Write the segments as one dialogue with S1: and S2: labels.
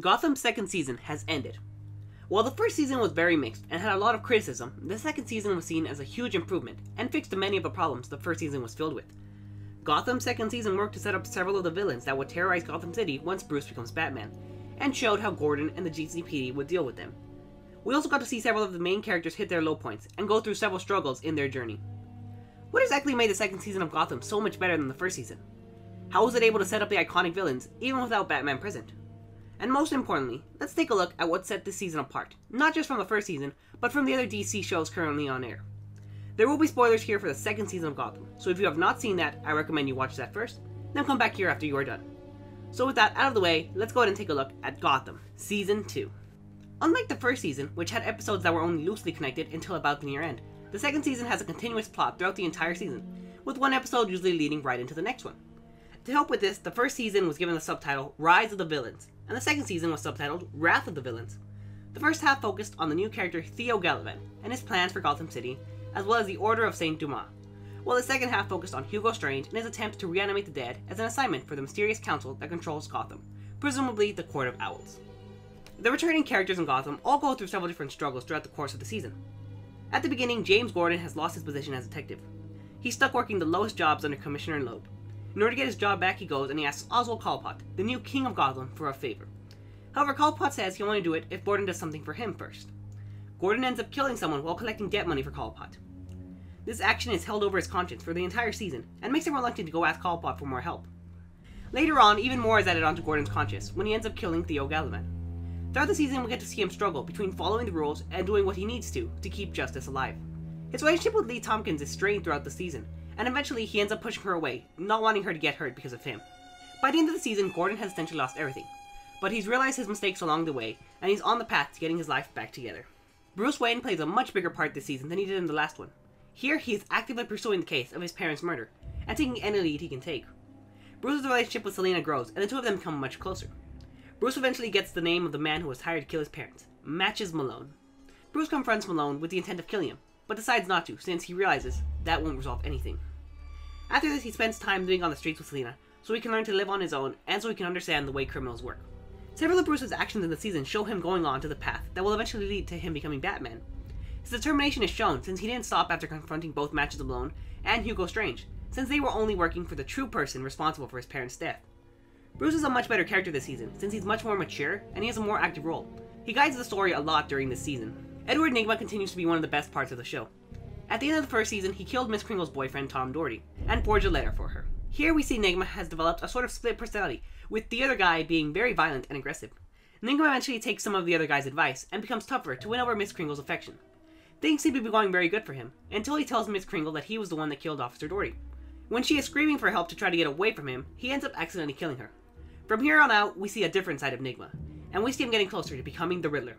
S1: Gotham's second season has ended. While the first season was very mixed and had a lot of criticism, the second season was seen as a huge improvement and fixed many of the problems the first season was filled with. Gotham's second season worked to set up several of the villains that would terrorize Gotham City once Bruce becomes Batman, and showed how Gordon and the GCPD would deal with them. We also got to see several of the main characters hit their low points and go through several struggles in their journey. What exactly made the second season of Gotham so much better than the first season? How was it able to set up the iconic villains even without Batman present? And most importantly, let's take a look at what set this season apart, not just from the first season, but from the other DC shows currently on air. There will be spoilers here for the second season of Gotham, so if you have not seen that, I recommend you watch that first, then come back here after you are done. So with that out of the way, let's go ahead and take a look at Gotham, Season 2. Unlike the first season, which had episodes that were only loosely connected until about the near end, the second season has a continuous plot throughout the entire season, with one episode usually leading right into the next one. To help with this, the first season was given the subtitle Rise of the Villains, and the second season was subtitled Wrath of the Villains. The first half focused on the new character Theo Galavan and his plans for Gotham City, as well as the Order of Saint Dumas, while the second half focused on Hugo Strange and his attempt to reanimate the dead as an assignment for the mysterious council that controls Gotham, presumably the Court of Owls. The returning characters in Gotham all go through several different struggles throughout the course of the season. At the beginning, James Gordon has lost his position as detective. He's stuck working the lowest jobs under Commissioner Loeb. In order to get his job back, he goes and he asks Oswald Cobblepot, the new king of Gotham, for a favor. However, Cobblepot says he'll only do it if Gordon does something for him first. Gordon ends up killing someone while collecting debt money for Cobblepot. This action is held over his conscience for the entire season, and makes him reluctant to go ask Cobblepot for more help. Later on, even more is added onto Gordon's conscience when he ends up killing Theo Galavan. Throughout the season, we get to see him struggle between following the rules and doing what he needs to keep justice alive. His relationship with Lee Tompkins is strained throughout the season, and eventually he ends up pushing her away, not wanting her to get hurt because of him. By the end of the season, Gordon has essentially lost everything, but he's realized his mistakes along the way, and he's on the path to getting his life back together. Bruce Wayne plays a much bigger part this season than he did in the last one. Here, he is actively pursuing the case of his parents' murder, and taking any lead he can take. Bruce's relationship with Selina grows, and the two of them become much closer. Bruce eventually gets the name of the man who was hired to kill his parents, Matches Malone. Bruce confronts Malone with the intent of killing him, but decides not to, since he realizes that won't resolve anything. After this, he spends time living on the streets with Selina, so he can learn to live on his own, and so he can understand the way criminals work. Several of Bruce's actions in the season show him going on to the path that will eventually lead to him becoming Batman. His determination is shown since he didn't stop after confronting both Matches Malone and Hugo Strange, since they were only working for the true person responsible for his parents' death. Bruce is a much better character this season, since he's much more mature, and he has a more active role. He guides the story a lot during this season. Edward Nygma continues to be one of the best parts of the show. At the end of the first season, he killed Miss Kringle's boyfriend Tom Doherty, and forged a letter for her. Here we see Nygma has developed a sort of split personality, with the other guy being very violent and aggressive. Nygma eventually takes some of the other guy's advice, and becomes tougher to win over Miss Kringle's affection. Things seem to be going very good for him, until he tells Miss Kringle that he was the one that killed Officer Doherty. When she is screaming for help to try to get away from him, he ends up accidentally killing her. From here on out, we see a different side of Nygma, and we see him getting closer to becoming the Riddler.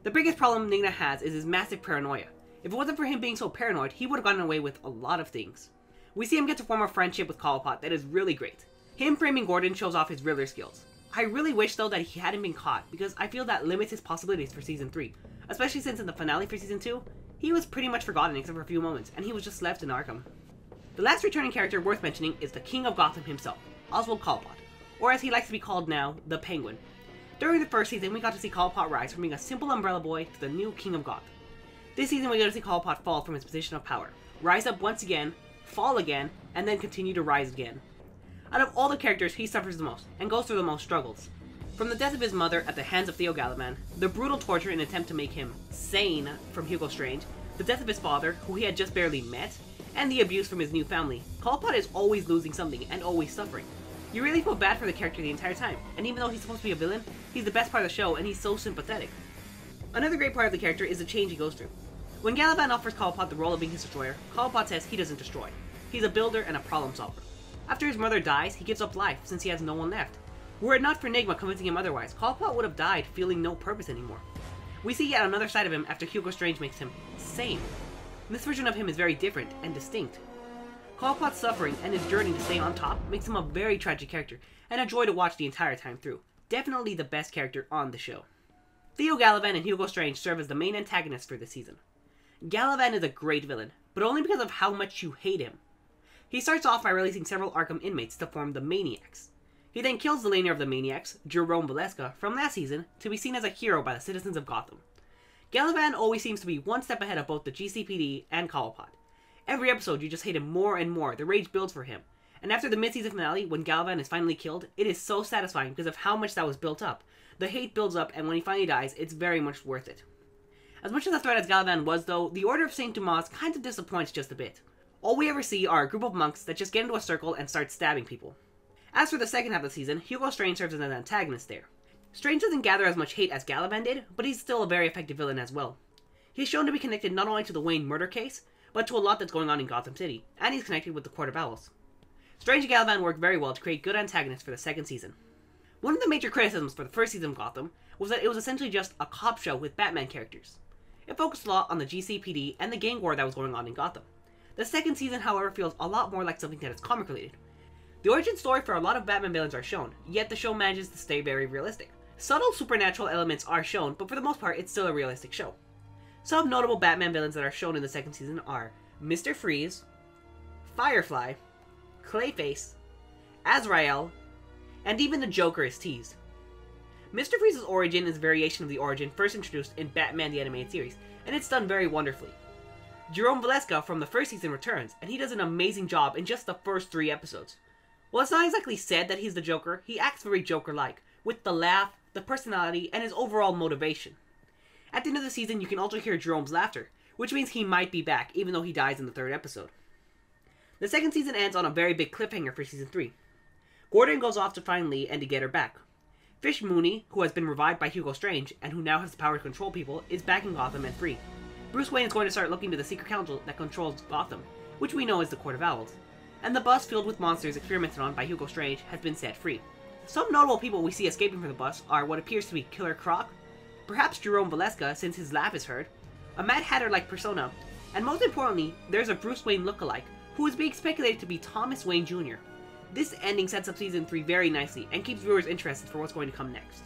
S1: The biggest problem Nygma has is his massive paranoia. If it wasn't for him being so paranoid, he would have gotten away with a lot of things. We see him get to form a friendship with Cobblepot that is really great. Him framing Gordon shows off his Riddler skills. I really wish though that he hadn't been caught, because I feel that limits his possibilities for Season 3, especially since in the finale for Season 2, he was pretty much forgotten except for a few moments, and he was just left in Arkham. The last returning character worth mentioning is the King of Gotham himself, Oswald Cobblepot, or as he likes to be called now, the Penguin. During the first season, we got to see Cobblepot rise from being a simple umbrella boy to the new King of Gotham. This season, we got to see Cobblepot fall from his position of power, rise up once again, fall again, and then continue to rise again. Out of all the characters, he suffers the most, and goes through the most struggles. From the death of his mother at the hands of Theo Galavan, the brutal torture in an attempt to make him sane from Hugo Strange, the death of his father, who he had just barely met, and the abuse from his new family, Cobblepot is always losing something and always suffering. You really feel bad for the character the entire time, and even though he's supposed to be a villain, he's the best part of the show and he's so sympathetic. Another great part of the character is the change he goes through. When Galavan offers Cobblepot the role of being his destroyer, Cobblepot says he doesn't destroy. He's a builder and a problem solver. After his mother dies, he gives up life since he has no one left. Were it not for Nygma convincing him otherwise, Cobblepot would have died feeling no purpose anymore. We see yet another side of him after Hugo Strange makes him sane. This version of him is very different and distinct. Cobblepot's suffering and his journey to stay on top makes him a very tragic character, and a joy to watch the entire time through. Definitely the best character on the show. Theo Galavan and Hugo Strange serve as the main antagonists for this season. Galavan is a great villain, but only because of how much you hate him. He starts off by releasing several Arkham inmates to form the Maniacs. He then kills the leader of the Maniacs, Jerome Valeska, from last season to be seen as a hero by the citizens of Gotham. Galavan always seems to be one step ahead of both the GCPD and Galavan. Every episode you just hate him more and more, the rage builds for him. And after the mid-season finale, when Galavan is finally killed, it is so satisfying because of how much that was built up. The hate builds up, and when he finally dies, it's very much worth it. As much of a threat as Galavan was though, the Order of St. Dumas kind of disappoints just a bit. All we ever see are a group of monks that just get into a circle and start stabbing people. As for the second half of the season, Hugo Strange serves as an antagonist there. Strange doesn't gather as much hate as Galavan did, but he's still a very effective villain as well. He's shown to be connected not only to the Wayne murder case, but to a lot that's going on in Gotham City, and he's connected with the Court of Owls. Strange and Galavan work very well to create good antagonists for the second season. One of the major criticisms for the first season of Gotham was that it was essentially just a cop show with Batman characters. It focused a lot on the GCPD and the gang war that was going on in Gotham. The second season, however, feels a lot more like something that is comic related. The origin story for a lot of Batman villains are shown, yet the show manages to stay very realistic. Subtle supernatural elements are shown, but for the most part, it's still a realistic show. Some notable Batman villains that are shown in the second season are Mr. Freeze, Firefly, Clayface, Azrael, and even the Joker is teased. Mr. Freeze's origin is a variation of the origin first introduced in Batman the Animated Series, and it's done very wonderfully. Jerome Valeska from the first season returns, and he does an amazing job in just the first 3 episodes. While it's not exactly said that he's the Joker, he acts very Joker-like, with the laugh, the personality, and his overall motivation. At the end of the season, you can also hear Jerome's laughter, which means he might be back, even though he dies in the 3rd episode. The second season ends on a very big cliffhanger for season 3. Gordon goes off to find Lee and to get her back. Fish Mooney, who has been revived by Hugo Strange, and who now has the power to control people, is back in Gotham and free. Bruce Wayne is going to start looking to the secret council that controls Gotham, which we know is the Court of Owls. And the bus filled with monsters experimented on by Hugo Strange has been set free. Some notable people we see escaping from the bus are what appears to be Killer Croc, perhaps Jerome Valeska since his laugh is heard, a Mad Hatter-like persona, and most importantly, there's a Bruce Wayne look-alike who is being speculated to be Thomas Wayne Jr. This ending sets up season 3 very nicely and keeps viewers interested for what's going to come next.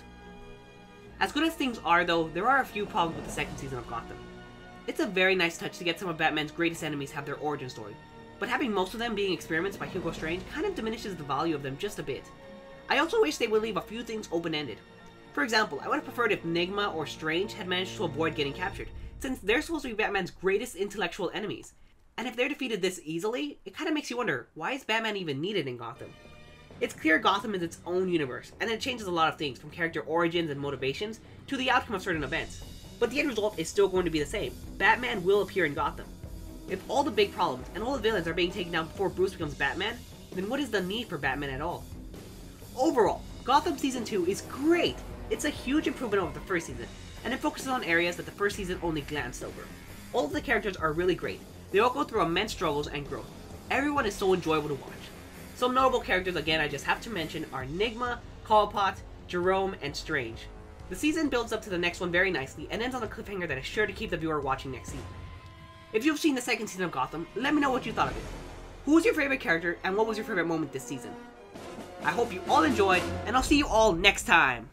S1: As good as things are though, there are a few problems with the second season of Gotham. It's a very nice touch to get some of Batman's greatest enemies have their origin story, but having most of them being experiments by Hugo Strange kind of diminishes the value of them just a bit. I also wish they would leave a few things open-ended. For example, I would have preferred if Nygma or Strange had managed to avoid getting captured, since they're supposed to be Batman's greatest intellectual enemies. And if they're defeated this easily, it kind of makes you wonder, why is Batman even needed in Gotham? It's clear Gotham is its own universe, and it changes a lot of things, from character origins and motivations, to the outcome of certain events. But the end result is still going to be the same. Batman will appear in Gotham. If all the big problems and all the villains are being taken down before Bruce becomes Batman, then what is the need for Batman at all? Overall, Gotham Season 2 is great! It's a huge improvement over the first season, and it focuses on areas that the first season only glanced over. All of the characters are really great. They all go through immense struggles and growth. Everyone is so enjoyable to watch. Some notable characters, again, I just have to mention are Nygma, Callpot, Jerome, and Strange. The season builds up to the next one very nicely and ends on a cliffhanger that is sure to keep the viewer watching next season. If you've seen the second season of Gotham, let me know what you thought of it. Who was your favorite character and what was your favorite moment this season? I hope you all enjoyed, and I'll see you all next time!